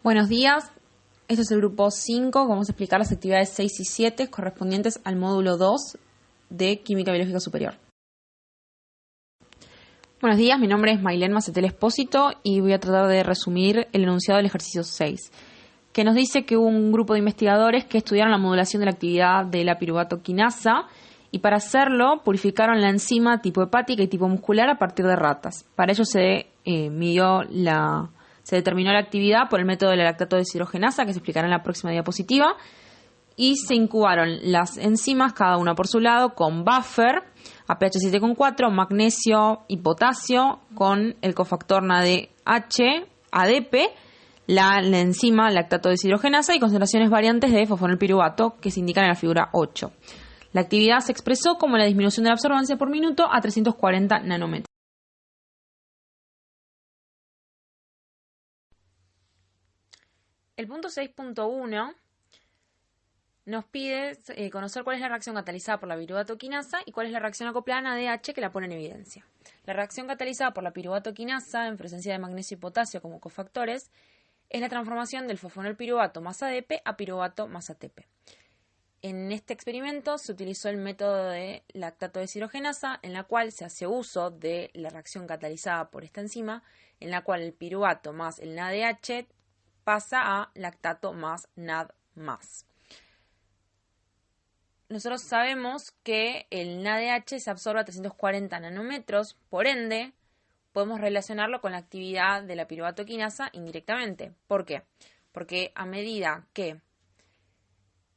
Buenos días, este es el grupo 5, vamos a explicar las actividades 6 y 7 correspondientes al módulo 2 de Química Biológica Superior. Buenos días, mi nombre es Mailén Macetel Espósito y voy a tratar de resumir el enunciado del ejercicio 6, que nos dice que hubo un grupo de investigadores que estudiaron la modulación de la actividad de la piruvato quinasa y para hacerlo purificaron la enzima tipo hepática y tipo muscular a partir de ratas. Para ello se determinó la actividad por el método de la lactato deshidrogenasa, que se explicará en la próxima diapositiva, y se incubaron las enzimas, cada una por su lado, con buffer a pH 7,4, magnesio y potasio, con el cofactor NADH, ADP, la enzima lactato deshidrogenasa y concentraciones variantes de fosfonilpiruvato, que se indican en la figura 8. La actividad se expresó como la disminución de la absorbancia por minuto a 340 nanómetros. El punto 6.1 nos pide conocer cuál es la reacción catalizada por la piruvato quinasa y cuál es la reacción acoplada NADH que la pone en evidencia. La reacción catalizada por la piruvato quinasa en presencia de magnesio y potasio como cofactores es la transformación del fosfonilpiruvato más ADP a piruvato más ATP. En este experimento se utilizó el método de lactato deshidrogenasa, en la cual se hace uso de la reacción catalizada por esta enzima, en la cual el piruvato más el NADH pasa a lactato más NAD+. Nosotros sabemos que el NADH se absorbe a 340 nanómetros, por ende, podemos relacionarlo con la actividad de la piruvato quinasa indirectamente. ¿Por qué? Porque a medida que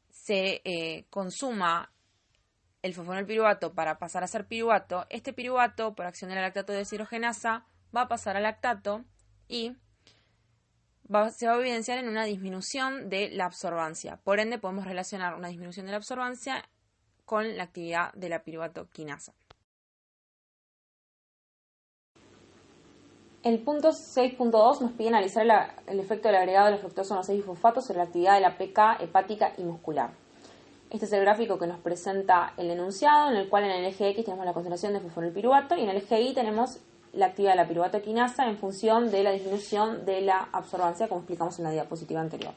se consuma el fosfonilpiruvato para pasar a ser piruvato, este piruvato, por acción de la lactato deshidrogenasa, va a pasar a lactato y se va a evidenciar en una disminución de la absorbancia. Por ende, podemos relacionar una disminución de la absorbancia con la actividad de la piruvato quinasa. El punto 6.2 nos pide analizar el efecto del agregado de la fructosa 1,6-bisfosfato sobre la actividad de la PK hepática y muscular. Este es el gráfico que nos presenta el enunciado, en el cual en el eje X tenemos la concentración de fosfonilpiruvato y en el eje Y tenemos la actividad de la piruvato quinasa en función de la disminución de la absorbancia, como explicamos en la diapositiva anterior.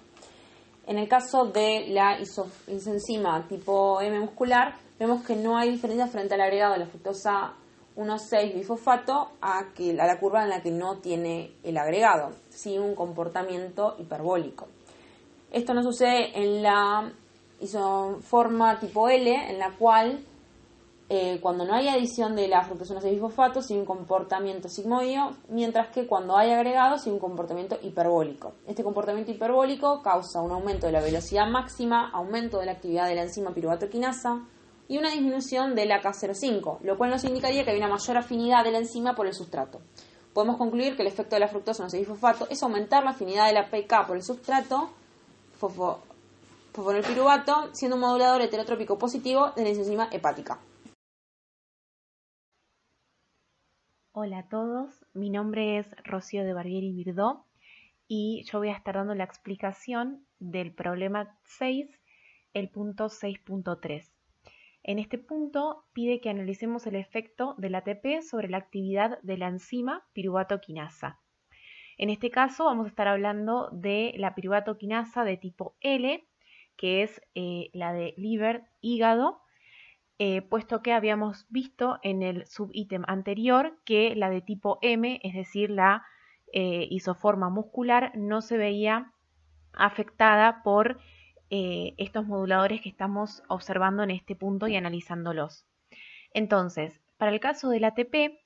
En el caso de la isozenzima tipo M muscular, vemos que no hay diferencia frente al agregado de la fructosa 1,6-bifosfato a la curva en la que no tiene el agregado, sin un comportamiento hiperbólico. Esto no sucede en la isoforma tipo L, en la cual cuando no hay adición de la fructosa 1,6-bifosfato, sigue un comportamiento sigmoideo, mientras que cuando hay agregado, sigue un comportamiento hiperbólico. Este comportamiento hiperbólico causa un aumento de la velocidad máxima, aumento de la actividad de la enzima piruvato quinasa y una disminución de la K05, lo cual nos indicaría que hay una mayor afinidad de la enzima por el sustrato. Podemos concluir que el efecto de la fructosa 1,6-bifosfato es aumentar la afinidad de la PK por el sustrato fosfonilpiruvato, siendo un modulador heterotrópico positivo de la enzima hepática. Hola a todos, mi nombre es Rocío de Barbieri Virdó y yo voy a estar dando la explicación del problema 6, el punto 6.3. En este punto pide que analicemos el efecto del ATP sobre la actividad de la enzima piruvato quinasa. En este caso vamos a estar hablando de la piruvato quinasa de tipo L, que es la de liver, hígado, puesto que habíamos visto en el subítem anterior que la de tipo M, es decir, la isoforma muscular, no se veía afectada por estos moduladores que estamos observando en este punto y analizándolos. Entonces, para el caso del ATP,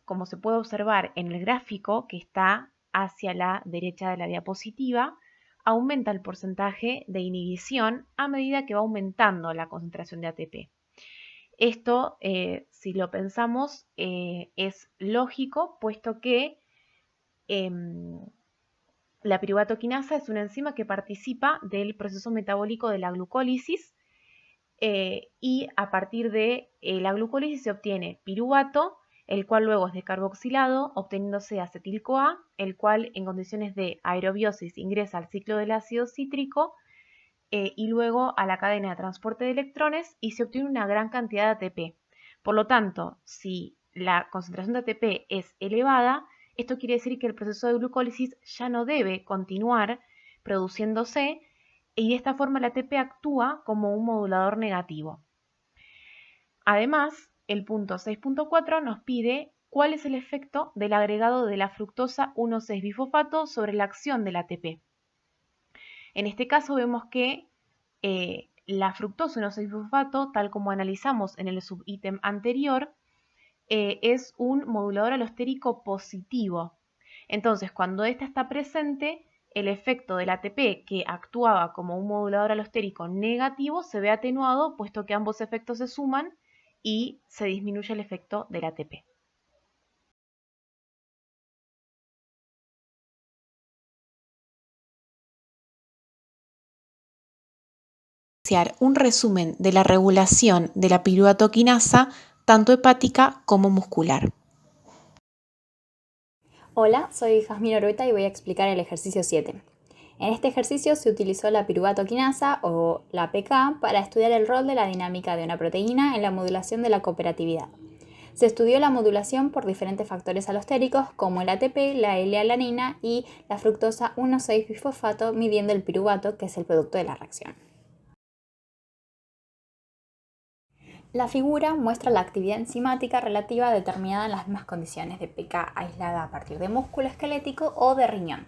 como se puede observar en el gráfico que está hacia la derecha de la diapositiva, aumenta el porcentaje de inhibición a medida que va aumentando la concentración de ATP. Esto, si lo pensamos, es lógico, puesto que la piruvato quinasa es una enzima que participa del proceso metabólico de la glucólisis y a partir de la glucólisis se obtiene piruvato, el cual luego es descarboxilado, obteniéndose acetil-CoA, el cual en condiciones de aerobiosis ingresa al ciclo del ácido cítrico y luego a la cadena de transporte de electrones y se obtiene una gran cantidad de ATP. Por lo tanto, si la concentración de ATP es elevada, Esto quiere decir que el proceso de glucólisis ya no debe continuar produciéndose y de esta forma el ATP actúa como un modulador negativo. Además, el punto 6.4 nos pide cuál es el efecto del agregado de la fructosa 1,6-bifosfato sobre la acción del ATP. En este caso vemos que la fructosa 1,6-bifosfato, tal como analizamos en el subítem anterior, es un modulador alostérico positivo. Entonces, cuando esta está presente, el efecto del ATP, que actuaba como un modulador alostérico negativo, se ve atenuado, puesto que ambos efectos se suman y se disminuye el efecto del ATP. Un resumen de la regulación de la piruvato quinasa, tanto hepática como muscular. Hola, soy Jazmín Orueta y voy a explicar el ejercicio 7. En este ejercicio se utilizó la piruvato quinasa o la PK para estudiar el rol de la dinámica de una proteína en la modulación de la cooperatividad. Se estudió la modulación por diferentes factores alostéricos como el ATP, la L-alanina y la fructosa 1,6-bifosfato midiendo el piruvato, que es el producto de la reacción. La figura muestra la actividad enzimática relativa determinada en las mismas condiciones de PK aislada a partir de músculo esquelético o de riñón.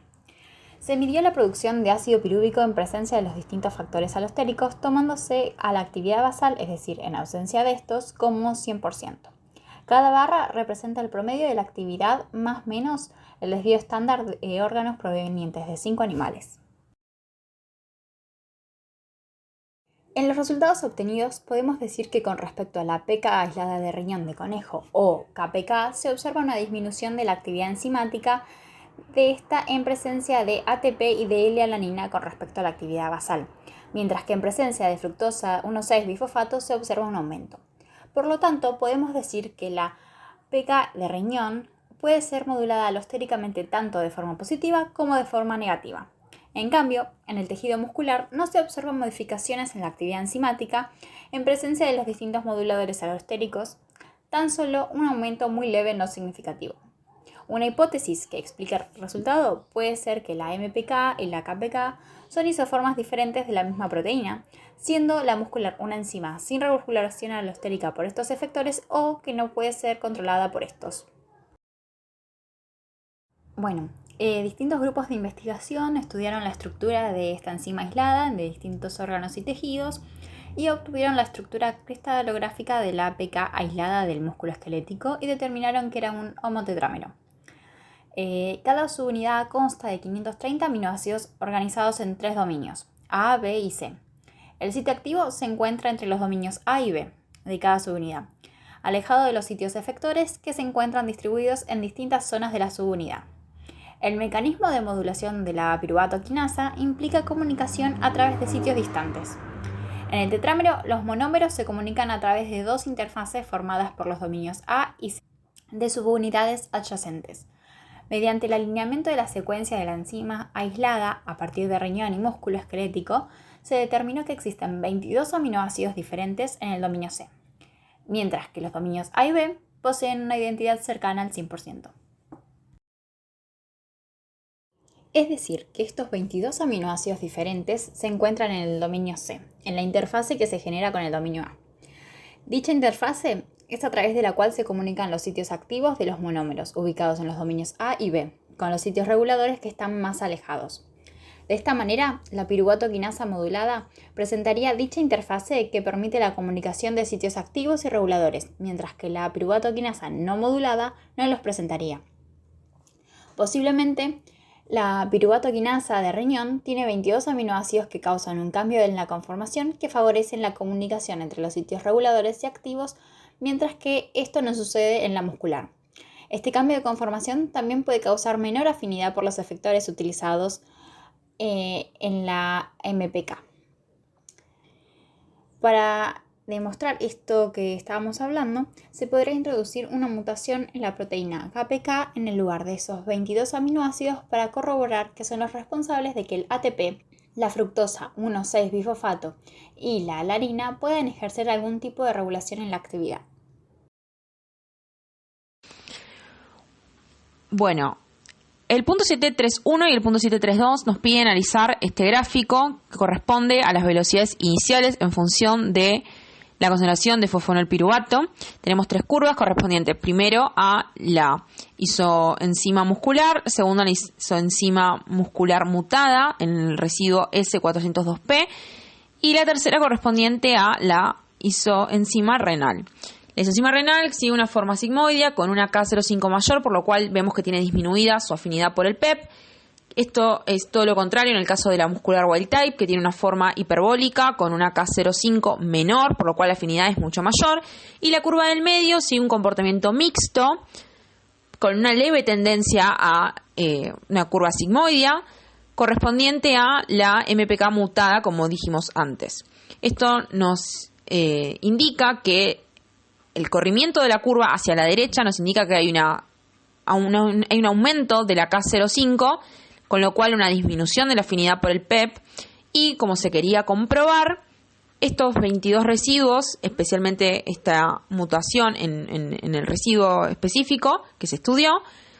Se midió la producción de ácido pirúvico en presencia de los distintos factores alostéricos, tomándose a la actividad basal, es decir, en ausencia de estos, como 100%. Cada barra representa el promedio de la actividad más menos el desvío estándar de órganos provenientes de 5 animales. En los resultados obtenidos podemos decir que con respecto a la PK aislada de riñón de conejo o KPK se observa una disminución de la actividad enzimática de esta en presencia de ATP y de L-alanina con respecto a la actividad basal, mientras que en presencia de fructosa 1,6-bifosfato se observa un aumento. Por lo tanto, podemos decir que la PK de riñón puede ser modulada alostéricamente tanto de forma positiva como de forma negativa. En cambio, en el tejido muscular no se observan modificaciones en la actividad enzimática en presencia de los distintos moduladores alostéricos, tan solo un aumento muy leve no significativo. Una hipótesis que explica el resultado puede ser que la MPK y la KPK son isoformas diferentes de la misma proteína, siendo la muscular una enzima sin regulación alostérica por estos efectores o que no puede ser controlada por estos. Distintos grupos de investigación estudiaron la estructura de esta enzima aislada de distintos órganos y tejidos y obtuvieron la estructura cristalográfica de la APK aislada del músculo esquelético y determinaron que era un homotetrámero. Cada subunidad consta de 530 aminoácidos organizados en 3 dominios, A, B y C. El sitio activo se encuentra entre los dominios A y B de cada subunidad, alejado de los sitios efectores que se encuentran distribuidos en distintas zonas de la subunidad. El mecanismo de modulación de la piruvato quinasa implica comunicación a través de sitios distantes. En el tetrámero, los monómeros se comunican a través de 2 interfaces formadas por los dominios A y C de subunidades adyacentes. Mediante el alineamiento de la secuencia de la enzima aislada a partir de riñón y músculo esquelético, se determinó que existen 22 aminoácidos diferentes en el dominio C, mientras que los dominios A y B poseen una identidad cercana al 100%. Es decir, que estos 22 aminoácidos diferentes se encuentran en el dominio C, en la interfase que se genera con el dominio A. Dicha interfase es a través de la cual se comunican los sitios activos de los monómeros, ubicados en los dominios A y B, con los sitios reguladores que están más alejados. De esta manera, la piruvato quinasa modulada presentaría dicha interfase que permite la comunicación de sitios activos y reguladores, mientras que la piruvato quinasa no modulada no los presentaría. Posiblemente, la piruvato quinasa de riñón tiene 22 aminoácidos que causan un cambio en la conformación que favorecen la comunicación entre los sitios reguladores y activos, mientras que esto no sucede en la muscular. Este cambio de conformación también puede causar menor afinidad por los efectores utilizados en la MPK. Para demostrar esto que estábamos hablando, se podría introducir una mutación en la proteína KPK en el lugar de esos 22 aminoácidos para corroborar que son los responsables de que el ATP, la fructosa 1,6-bifosfato y la alanina puedan ejercer algún tipo de regulación en la actividad. Bueno, el punto 731 y el punto 732 nos piden analizar este gráfico que corresponde a las velocidades iniciales en función de la concentración de fosfonolpiruvato. Tenemos 3 curvas correspondientes primero a la isoenzima muscular, segundo a la isoenzima muscular mutada en el residuo S402P y la tercera correspondiente a la isoenzima renal. La isoenzima renal sigue una forma sigmoidea con una K05 mayor, por lo cual vemos que tiene disminuida su afinidad por el PEP. Esto es todo lo contrario en el caso de la muscular wild type, que tiene una forma hiperbólica con una K05 menor, por lo cual la afinidad es mucho mayor. Y la curva del medio sigue un comportamiento mixto, con una leve tendencia a una curva sigmoidea, correspondiente a la MPK mutada, como dijimos antes. Esto nos indica que el corrimiento de la curva hacia la derecha nos indica que hay un aumento de la K05, con lo cual una disminución de la afinidad por el PEP, y como se quería comprobar, estos 22 residuos, especialmente esta mutación en el residuo específico que se estudió,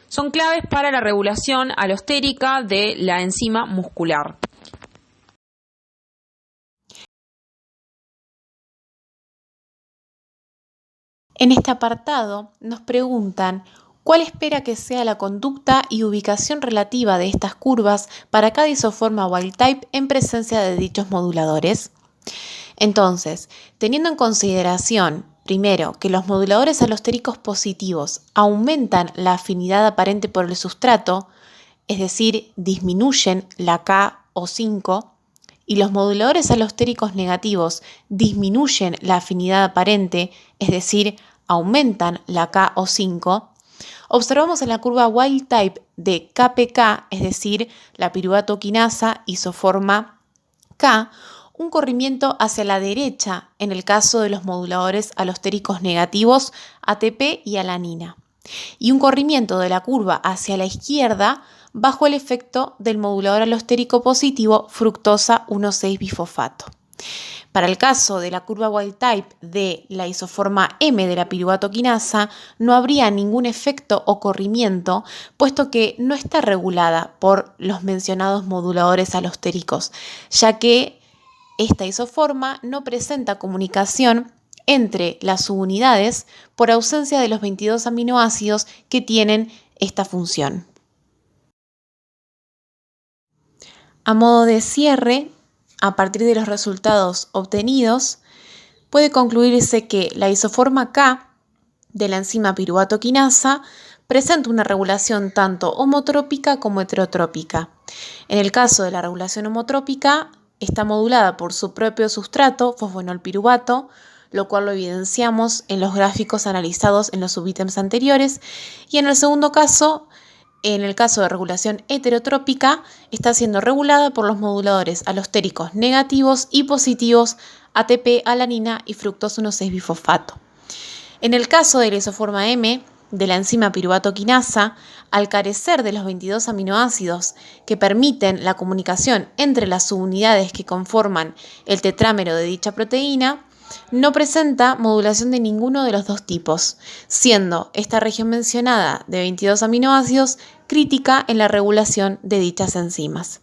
son claves para la regulación alostérica de la enzima muscular. En este apartado nos preguntan ¿cuál espera que sea la conducta y ubicación relativa de estas curvas para cada isoforma wild type en presencia de dichos moduladores? Entonces, teniendo en consideración, primero, que los moduladores alostéricos positivos aumentan la afinidad aparente por el sustrato, es decir, disminuyen la K-O5, y los moduladores alostéricos negativos disminuyen la afinidad aparente, es decir, aumentan la K-O5, observamos en la curva wild type de KPK, es decir, la piruvato quinasa isoforma K, un corrimiento hacia la derecha en el caso de los moduladores alostéricos negativos ATP y alanina, y un corrimiento de la curva hacia la izquierda bajo el efecto del modulador alostérico positivo fructosa 1,6-bifosfato. Para el caso de la curva wild type de la isoforma M de la piruvato quinasa, no habría ningún efecto o corrimiento, puesto que no está regulada por los mencionados moduladores alostéricos, ya que esta isoforma no presenta comunicación entre las subunidades por ausencia de los 22 aminoácidos que tienen esta función. A modo de cierre, a partir de los resultados obtenidos, puede concluirse que la isoforma K de la enzima piruvato quinasa presenta una regulación tanto homotrópica como heterotrópica. En el caso de la regulación homotrópica, está modulada por su propio sustrato, fosfonolpiruvato, lo cual lo evidenciamos en los gráficos analizados en los subítems anteriores, y en el segundo caso, en el caso de regulación heterotrópica, está siendo regulada por los moduladores alostéricos negativos y positivos ATP, alanina y fructosa 1,6-bifosfato. En el caso de la isoforma M de la enzima piruvato quinasa, al carecer de los 22 aminoácidos que permiten la comunicación entre las subunidades que conforman el tetrámero de dicha proteína, no presenta modulación de ninguno de los dos tipos, siendo esta región mencionada de 22 aminoácidos crítica en la regulación de dichas enzimas.